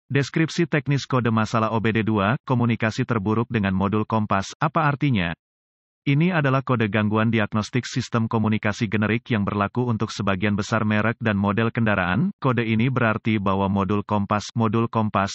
Deskripsi teknis kode masalah OBD2, komunikasi terburuk dengan modul kompas, apa artinya? Ini adalah kode gangguan diagnostik sistem komunikasi generik yang berlaku untuk sebagian besar merek dan model kendaraan. Kode ini berarti bahwa modul kompas,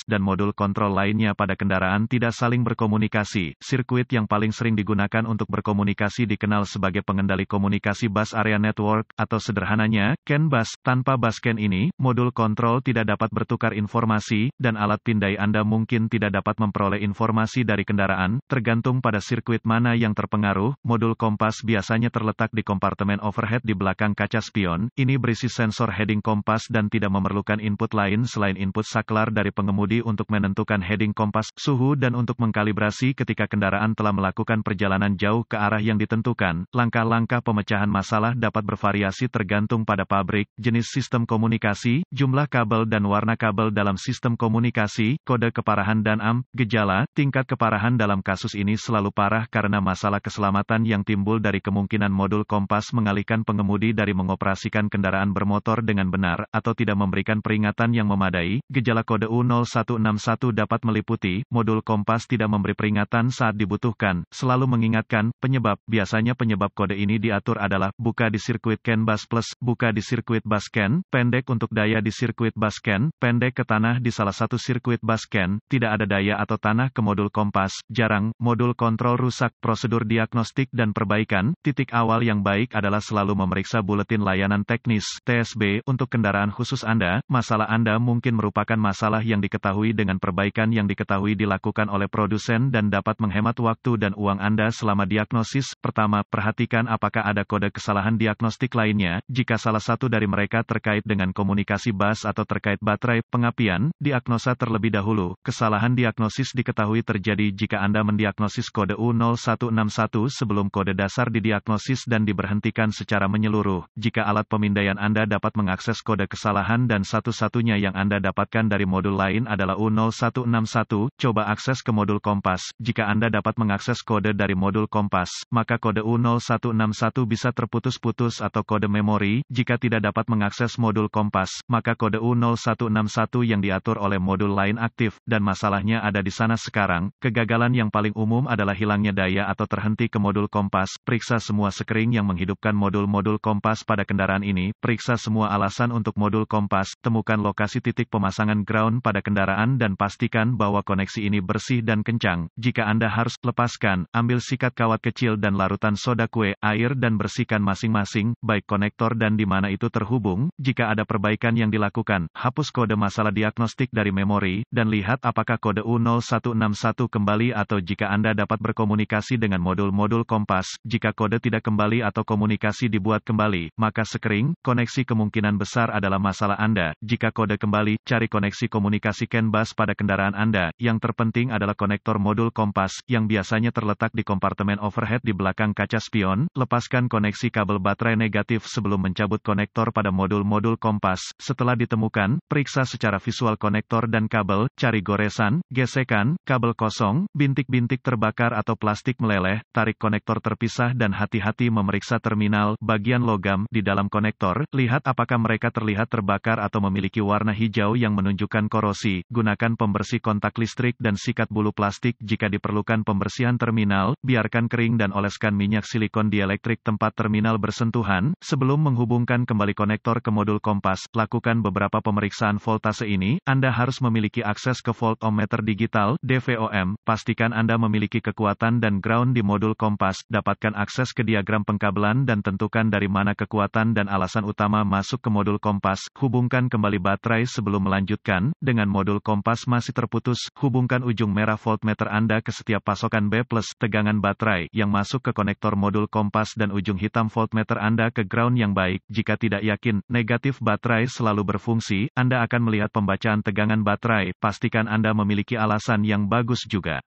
dan modul kontrol lainnya pada kendaraan tidak saling berkomunikasi. Sirkuit yang paling sering digunakan untuk berkomunikasi dikenal sebagai pengendali komunikasi bus area network, atau sederhananya, CAN bus. Tanpa bus CAN ini, modul kontrol tidak dapat bertukar informasi, dan alat pindai Anda mungkin tidak dapat memperoleh informasi dari kendaraan, tergantung pada sirkuit mana yang terpengaruh. Modul kompas biasanya terletak di kompartemen overhead di belakang kaca spion. Ini berisi sensor heading kompas dan tidak memerlukan input lain selain input saklar dari pengemudi untuk menentukan heading kompas, suhu dan untuk mengkalibrasi ketika kendaraan telah melakukan perjalanan jauh ke arah yang ditentukan. Langkah-langkah pemecahan masalah dapat bervariasi tergantung pada pabrik, jenis sistem komunikasi, jumlah kabel dan warna kabel dalam sistem komunikasi, kode keparahan dan gejala. Tingkat keparahan dalam kasus ini selalu parah karena masalah keselamatan yang timbul dari kemungkinan modul kompas mengalihkan pengemudi dari mengoperasikan kendaraan bermotor dengan benar, atau tidak memberikan peringatan yang memadai. Gejala kode U0161 dapat meliputi, modul kompas tidak memberi peringatan saat dibutuhkan, selalu mengingatkan, penyebab. Biasanya penyebab kode ini diatur adalah, buka di sirkuit CAN bus plus, buka di sirkuit bus CAN, pendek untuk daya di sirkuit bus CAN, pendek ke tanah di salah satu sirkuit bus CAN, tidak ada daya atau tanah ke modul kompas, jarang, modul kontrol rusak, prosedur diagnostik dan perbaikan. Titik awal yang baik adalah selalu memeriksa buletin layanan teknis (TSB) untuk kendaraan khusus Anda. Masalah Anda mungkin merupakan masalah yang diketahui dengan perbaikan yang diketahui dilakukan oleh produsen dan dapat menghemat waktu dan uang Anda selama diagnosis. Pertama, perhatikan apakah ada kode kesalahan diagnostik lainnya. Jika salah satu dari mereka terkait dengan komunikasi bus atau terkait baterai pengapian, diagnosa terlebih dahulu. Kesalahan diagnosis diketahui terjadi jika Anda mendiagnosis kode U0161 sebelum kode dasar didiagnosis dan diberhentikan secara menyeluruh. Jika alat pemindaian Anda dapat mengakses kode kesalahan dan satu-satunya yang Anda dapatkan dari modul lain adalah U0161, coba akses ke modul kompas. Jika Anda dapat mengakses kode dari modul kompas, maka kode U0161 bisa terputus-putus atau kode memori. Jika tidak dapat mengakses modul kompas, maka kode U0161 yang diatur oleh modul lain aktif, dan masalahnya ada di sana sekarang. Kegagalan yang paling umum adalah hilangnya daya atau terhenti ke modul kompas. Periksa semua sekring yang menghidupkan modul-modul kompas pada kendaraan ini. Periksa semua alasan untuk modul kompas. Temukan lokasi titik pemasangan ground pada kendaraan dan pastikan bahwa koneksi ini bersih dan kencang. Jika Anda harus lepaskan, ambil sikat kawat kecil dan larutan soda kue, air dan bersihkan masing-masing, baik konektor dan di mana itu terhubung. Jika ada perbaikan yang dilakukan, hapus kode masalah diagnostik dari memori, dan lihat apakah kode U0161 kembali atau jika Anda dapat berkomunikasi dengan modul-modul kompas. Jika kode tidak kembali atau komunikasi dibuat kembali, maka sekring, koneksi kemungkinan besar adalah masalah Anda. Jika kode kembali, cari koneksi komunikasi CAN bus pada kendaraan Anda. Yang terpenting adalah konektor modul kompas, yang biasanya terletak di kompartemen overhead di belakang kaca spion. Lepaskan koneksi kabel baterai negatif sebelum mencabut konektor pada modul-modul kompas. Setelah ditemukan, periksa secara visual konektor dan kabel, cari goresan, gesekan, kabel kosong, bintik-bintik terbakar atau plastik meleleh, tarik konektor terpisah dan hati-hati memeriksa terminal, bagian logam, di dalam konektor. Lihat apakah mereka terlihat terbakar atau memiliki warna hijau yang menunjukkan korosi. Gunakan pembersih kontak listrik dan sikat bulu plastik jika diperlukan pembersihan terminal. Biarkan kering dan oleskan minyak silikon dielektrik tempat terminal bersentuhan. Sebelum menghubungkan kembali konektor ke modul kompas, lakukan beberapa pemeriksaan voltase ini. Anda harus memiliki akses ke voltmeter digital, DVOM. Pastikan Anda memiliki kekuatan dan ground di modul kompas. Dapatkan akses ke diagram pengkabelan dan tentukan dari mana kekuatan dan alasan utama masuk ke modul kompas. Hubungkan kembali baterai sebelum melanjutkan. Dengan modul kompas masih terputus, hubungkan ujung merah voltmeter Anda ke setiap pasokan B+, tegangan baterai, yang masuk ke konektor modul kompas dan ujung hitam voltmeter Anda ke ground yang baik. Jika tidak yakin, negatif baterai selalu berfungsi, Anda akan melihat pembacaan tegangan baterai. Pastikan Anda memiliki alasan yang bagus juga.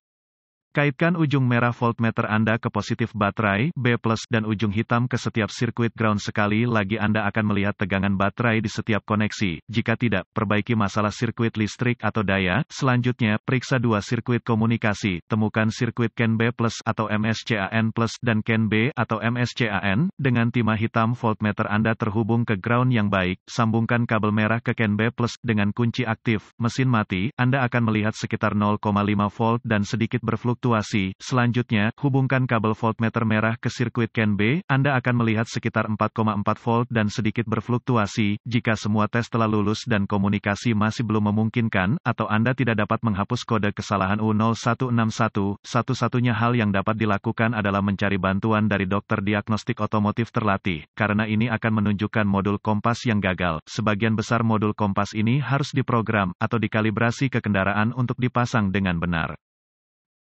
Kaitkan ujung merah voltmeter Anda ke positif baterai B+ dan ujung hitam ke setiap sirkuit ground. Sekali lagi Anda akan melihat tegangan baterai di setiap koneksi. Jika tidak, perbaiki masalah sirkuit listrik atau daya. Selanjutnya, periksa dua sirkuit komunikasi. Temukan sirkuit CAN B+ atau MSCAN+ dan CAN B atau MSCAN. Dengan timah hitam voltmeter Anda terhubung ke ground yang baik. Sambungkan kabel merah ke CAN B+ dengan kunci aktif. Mesin mati, Anda akan melihat sekitar 0,5 volt dan sedikit berfluktuasi. Selanjutnya, hubungkan kabel voltmeter merah ke sirkuit CAN B, Anda akan melihat sekitar 4,4 volt dan sedikit berfluktuasi. Jika semua tes telah lulus dan komunikasi masih belum memungkinkan, atau Anda tidak dapat menghapus kode kesalahan U0161, satu-satunya hal yang dapat dilakukan adalah mencari bantuan dari dokter diagnostik otomotif terlatih, karena ini akan menunjukkan modul kompas yang gagal. Sebagian besar modul kompas ini harus diprogram atau dikalibrasi ke kendaraan untuk dipasang dengan benar.